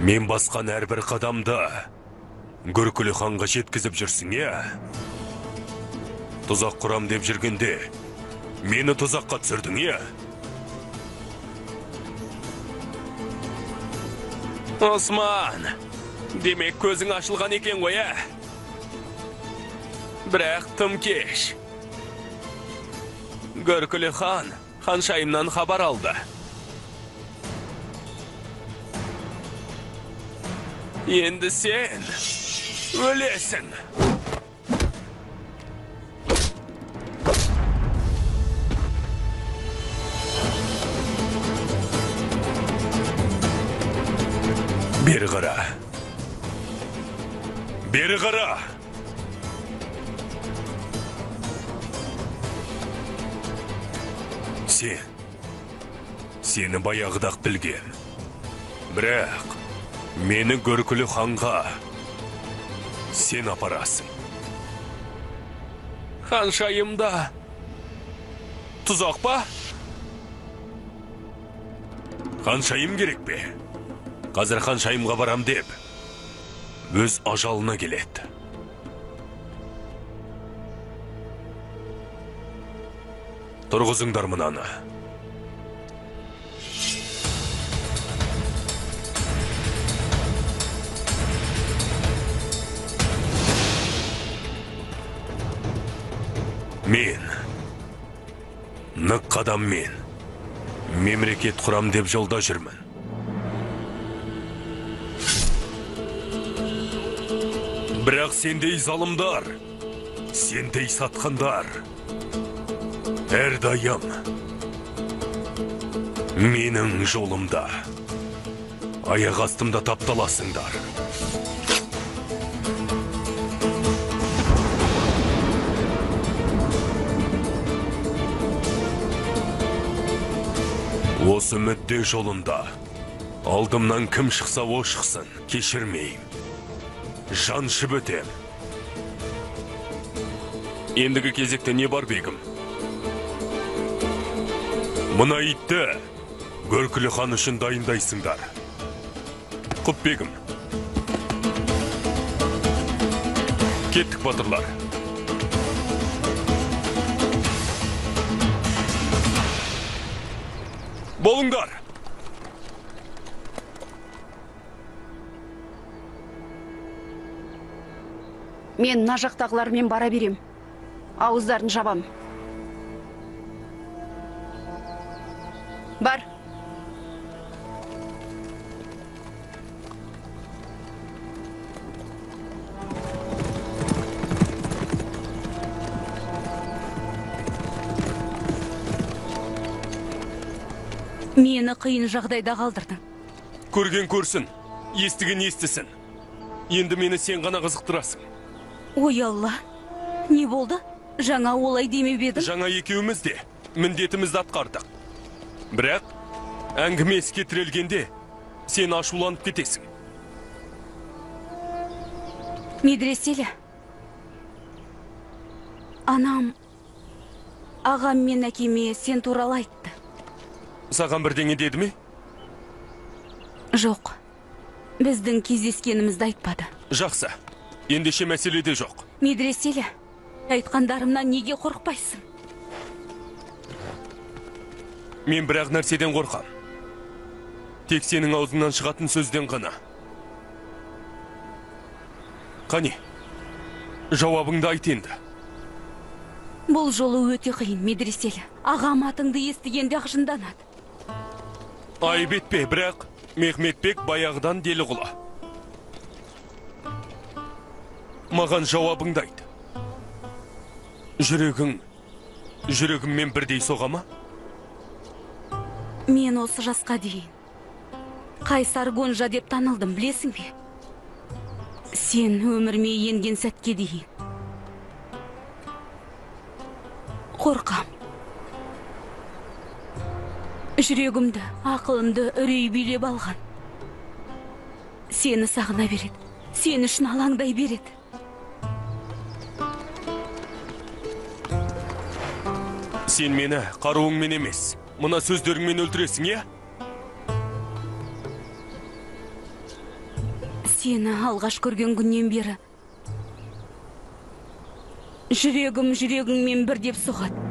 Мен басқан әрбір қадамда Гөркүлі ханға жеткізіп жүрсің, Тұзақ құрам деп жүргенде, мені тұзаққа түсірдің, Осман, демек көзің ашылған екен ғой, Бірақ тым кеш. Гөркүлі хан ханшайымнан хабар алды. Енді сен өлесің. Бері қара. Бері қара. Сені баяғыдақ білгем. Бірақ мені Гөркүлі ханға сен апарасың. Ханшайымда тұзақ па? Ханшайым керек бе? Қазір ханшайымға барам деп, өз ажалына келеді. Тұрғызыңдар мұнаны. Мен, нық қадам мен, мемлекет құрам деп жолда жүрмін. Бірақ сендей залымдар, сендей сатқандар, әрдайым менің жолымда, аяқ астымда тапталасыңдар. Осы мүдде жолында алдымнан кім шықса о шықсын, кешірмейм. Жаншып өтем. Ендігі кезекте не бар, бегім? Мұна итті Гөркүлі хан үшін дайындайсыңдар. Құп, бегім. Кеттік, батырлар. Болыңдар! Мен мына жақтағылармен бара берем. Ауыздарын жабам. Бар. Мені қиын жағдайда қалдырдың. Көрген көрсін, естіген естісін. Енді мені сен ғана қызықтырасың. Ой Алла, не болды? Жаңа олай демеп едің? Жаңа екеуміз де міндетімізді атқардық. Бірақ әңгіме іске тірелгенде сен ашуланып кетесің. Медреселі, анам, ағам мен әкеме сен туралы айтты. Саған бірдеңе деді ме? Жоқ, біздің кездескенімізді айтпады. Жақсы, ендеше мәселеде жоқ. Медреселі, айтқандарымнан неге қорықпайсың? Мен бірақ нәрседен қорқам. Тек сенің аузыңнан шығатын сөзден ғана. Қане, жауабыңды айт енді. Бұл жолы өте қиын, медреселі. Ағам атыңды естігенде ақжынданады. Айып етпе, бірақ Мехметбек баяғыдан делі құла. Маған жауабыңды айт. Жүрегіммен бірдей соға ма? Мен осы жасқа дейін Қайсар Гонжа деп танылдым, білесің бе? Сен өмірме енген сәтке дейін қорқам. Жүрегімді, ақылымды үрей билеп алған. Сені сағына береді, сен үшін алаңдай береді. Сен мені қаруыңмен емес, мына сөздеріңмен өлтіресің, е? сені алғаш көрген күннен бері жүрегім жүрегіңмен бір деп соғады.